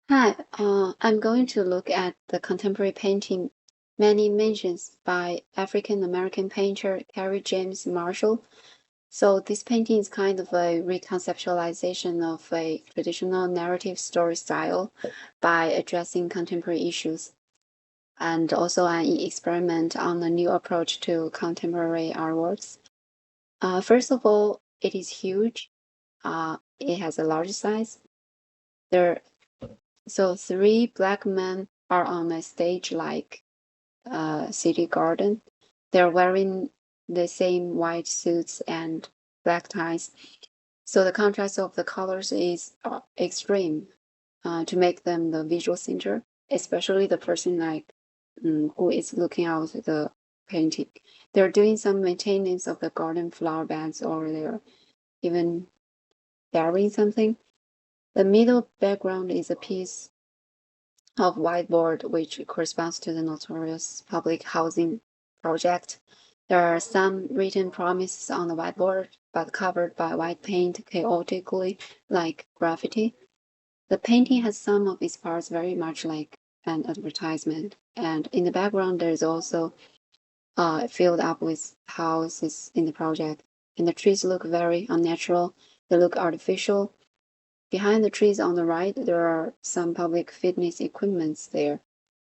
Hi, I'm going to look at the contemporary painting Many Inventions by African American painter Kerry James Marshall. So this painting is kind of a reconceptualization of a traditional narrative story style by addressing contemporary issues and also an experiment on a new approach to contemporary artworks. First of all, it is huge. It has a large size. There So three black men are on a stage like a city garden. They're wearing the same white suits and black ties. So the contrast of the colors is extreme to make them the visual center, especially the person who is looking out the painting. They're doing some maintenance of the garden flower beds, or they're even burying something. The middle background is a piece of whiteboard, which corresponds to the notorious public housing project. There are some written promises on the whiteboard, but covered by white paint chaotically, like graffiti. The painting has some of its parts very much like an advertisement, and in the background, there's also filled up with houses in the project, and the trees look very unnatural. They look artificial. Behind the trees on the right, there are some public fitness equipments there.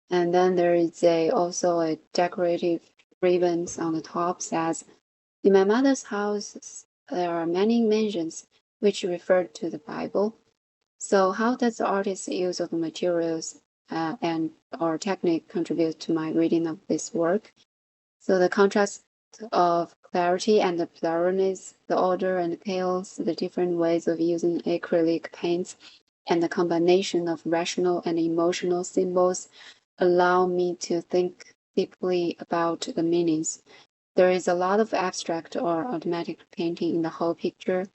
And then there is also a decorative ribbons on the top says, "In my mother's house, there are many mansions," which referred to the Bible. So how does the artist's use of the materials and or technique contribute to my reading of this work? So the contrast of clarity and the blurriness, the order and chaos, the different ways of using acrylic paints, and the combination of rational and emotional symbols allow me to think deeply about the meanings. There is a lot of abstract or automatic painting in the whole picture.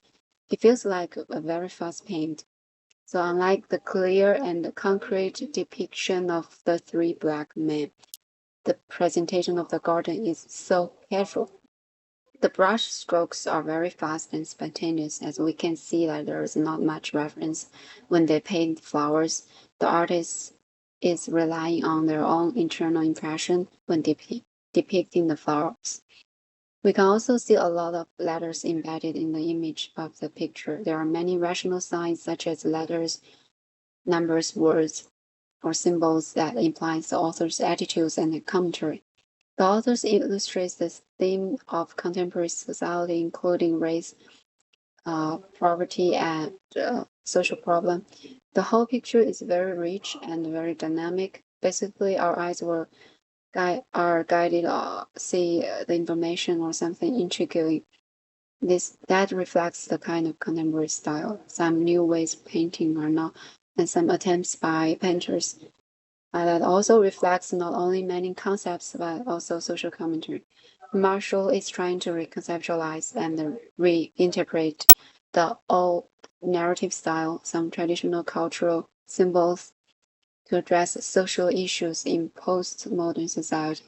It feels like a very fast paint. So unlike the clear and concrete depiction of the three black men, the presentation of the garden is so careful. The brush strokes are very fast and spontaneous, as we can see that there is not much reference when they paint flowers. The artist is relying on their own internal impression when depicting the flowers. We can also see a lot of letters embedded in the image of the picture. There are many rational signs such as letters, numbers, words, or symbols that implies the author's attitudes and commentary. The author illustrates the theme of contemporary society, including race, poverty, and social problem. The whole picture is very rich and very dynamic. Basically, our eyes are guided see the information or something intriguing. That reflects the kind of contemporary style. Some new ways of painting are now, and some attempts by painters that also reflects not only many concepts but also social commentary. Marshall is trying to reconceptualize and reinterpret the old narrative style, some traditional cultural symbols to address social issues in postmodern society.